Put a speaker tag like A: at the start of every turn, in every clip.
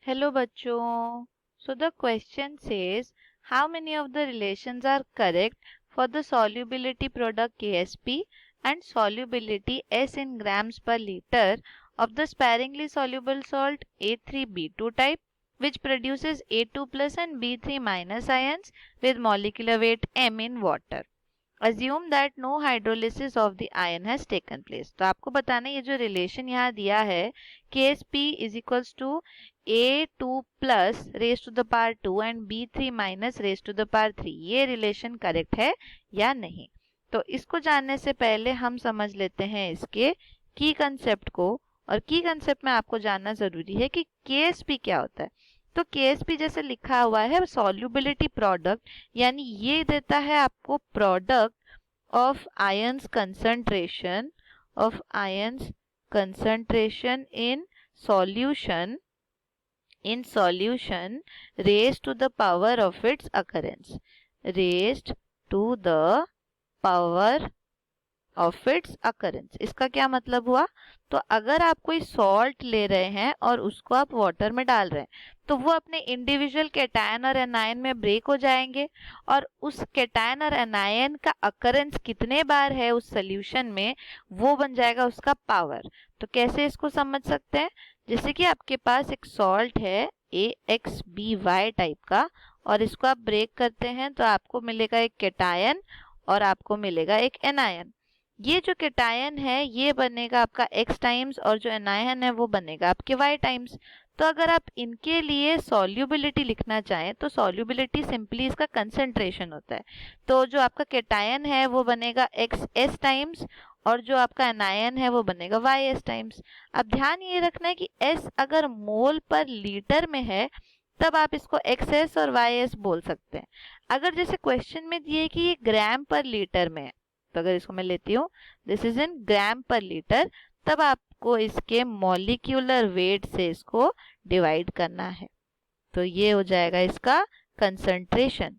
A: Hello bachcho. So the question says how many of the relations are correct for the solubility product Ksp and solubility S in grams per liter of the sparingly soluble salt A3B2 type which produces A2 plus and B3 minus ions with molecular weight m in water. Assume that no hydrolysis of the ion has taken place. तो आपको बताना ये जो relation यहाँ दिया है Ksp is equals to A2 plus raised to the power 2 and B3 minus raised to the power 3, ये relation correct है या नहीं. तो इसको जानने से पहले हम समझ लेते हैं इसके की कंसेप्ट को, और की कंसेप्ट में आपको जानना जरूरी है कि Ksp क्या होता है. तो Ksp जैसे लिखा हुआ है सॉल्युबिलिटी प्रोडक्ट, यानी ये देता है आपको product of ions concentration in solution raised to the power of its occurrence, raised to the power of its occurrence. इसका क्या मतलब हुआ? तो अगर आप कोई सॉल्ट ले रहे हैं और उसको आप वाटर में डाल रहे हैं तो वो अपने इंडिविजुअल कैटायन और एनायन में ब्रेक हो जाएंगे, और उस कैटायन और एनायन का अकरेंस कितने बार है उस सोल्यूशन में वो बन जाएगा उसका पावर. तो कैसे इसको समझ सकते हैं? जैसे कि आपके पास एक सॉल्ट है AXBY टाइप का और इसको आप ब्रेक करते हैं तो आपको मिलेगा एक कैटायन और आपको मिलेगा एक एनायन. ये जो कैटायन है ये बनेगा आपका x टाइम्स और जो एनायन है वो बनेगा आपके y टाइम्स. तो अगर आप इनके लिए सॉल्युबिलिटी लिखना चाहें तो सॉल्युबिलिटी सिंपली इसका कंसंट्रेशन होता है. तो जो आपका कैटायन है वो बनेगा XS टाइम्स और जो आपका एनायन है वो बनेगा YS टाइम्स. अब ध्यान ये रखना है कि S अगर मोल पर लीटर में है तब आप इसको XS और YS बोल सकते हैं. अगर जैसे क्वेश्चन में दिए कि ये ग्राम पर लीटर में है तो अगर इसको मैं लेती हूँ दिस इज इन ग्राम पर लीटर, तब आपको इसके मॉलिक्यूलर वेट से इसको डिवाइड करना है. तो ये हो जाएगा इसका कंसंट्रेशन.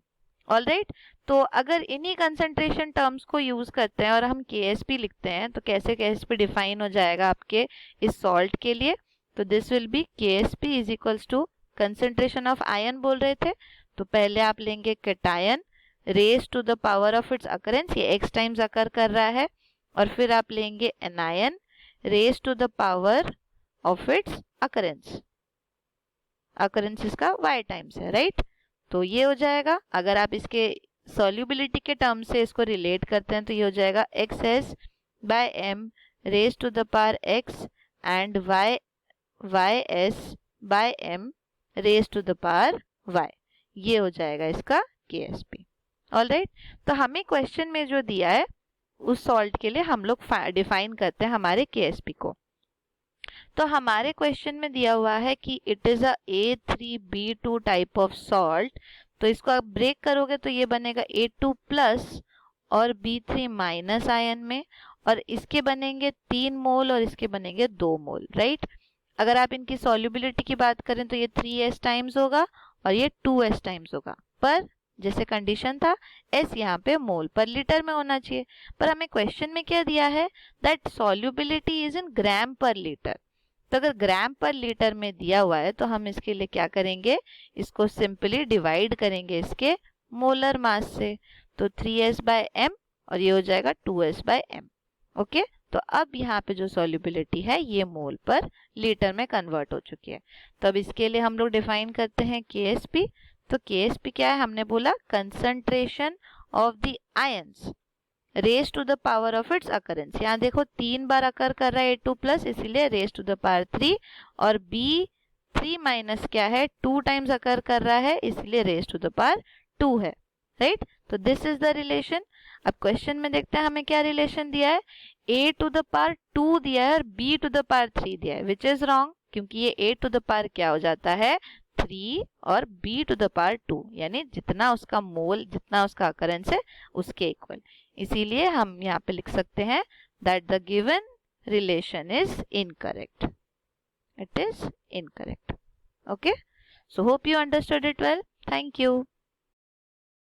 A: ऑलराइट, तो अगर इन्हीं कंसंट्रेशन टर्म्स को यूज करते हैं और हम Ksp लिखते हैं तो कैसे Ksp डिफाइन हो जाएगा आपके इस सॉल्ट के लिए? तो this will be Ksp is equals to concentration of ion बोल रहे थे तो पहले आप लेंगे cation raise to the power of its occurrence, ये x टाइम्स अकर कर रहा है, और फिर आप लेंगे anion raise to the power of its occurrence, occurrence इसका y टाइम्स है, राइट. तो ये हो जाएगा. अगर आप इसके सॉल्युबिलिटी के टर्म से इसको रिलेट करते हैं तो ये हो जाएगा XS by m raise to the power x and YS by m raise to the power y. ये हो जाएगा इसका Ksp. ऑलराइट, तो हमें क्वेश्चन में जो दिया है उस सॉल्ट के लिए हम लोग डिफाइन करते हैं हमारे Ksp को. तो हमारे क्वेश्चन में दिया हुआ है कि it is a A3B2 type of salt. तो इसको आप ब्रेक करोगे तो ये बनेगा A2 प्लस और B3 माइनस आयन में, और इसके बनेंगे 3 मोल और इसके बनेंगे 2 मोल, राइट. अगर आप इनकी सॉल्युबिलिटी की बात करें तो ये 3S टाइम्स होगा और ये 2S टाइम्स होगा, पर जैसे कंडीशन था S यहाँ पे मोल पर लीटर में होना चाहिए. पर हमें क्वेश्चन में क्या दिया है? दैट सॉल्युबिलिटी इज इन ग्राम पर लीटर. तो अगर ग्राम पर लीटर में दिया हुआ है तो हम इसके लिए क्या करेंगे? इसको सिंपली डिवाइड करेंगे इसके मोलर मास से. तो 3S बाय m और ये हो जाएगा 2S बाय m. ओके, तो अब यहाँ पे जो सॉल्युबिलिटी है ये मोल पर लीटर में कन्वर्ट हो चुकी है. तो अब इसके लिए हम लोग डिफाइन करते हैं Ksp. तो Ksp क्या है? हमने बोला concentration of the ions raise to the power of its occurrence. यहाँ देखो 3 बार अकर कर रहा है A2 प्लस, इसीलिए रेज टू द पावर 3, और B3 माइनस क्या है? 2 टाइम्स अकर कर रहा है इसलिए रेज टू द पावर 2 है, राइट. तो दिस इज द रिलेशन. अब क्वेश्चन में देखते हैं हमें क्या रिलेशन दिया है. A टू द पावर 2 दिया है और B टू द पावर 3 दिया है, विच इज रॉन्ग, क्योंकि ये A टू द पावर क्या हो जाता है? 3 और B टू द पावर 2, यानी जितना उसका मोल जितना उसका अकरेंस है उसके इक्वल. इसीलिए हम यहाँ पे लिख सकते हैं that the given relation is incorrect. It is incorrect. Okay, so hope you understood it well. Thank you.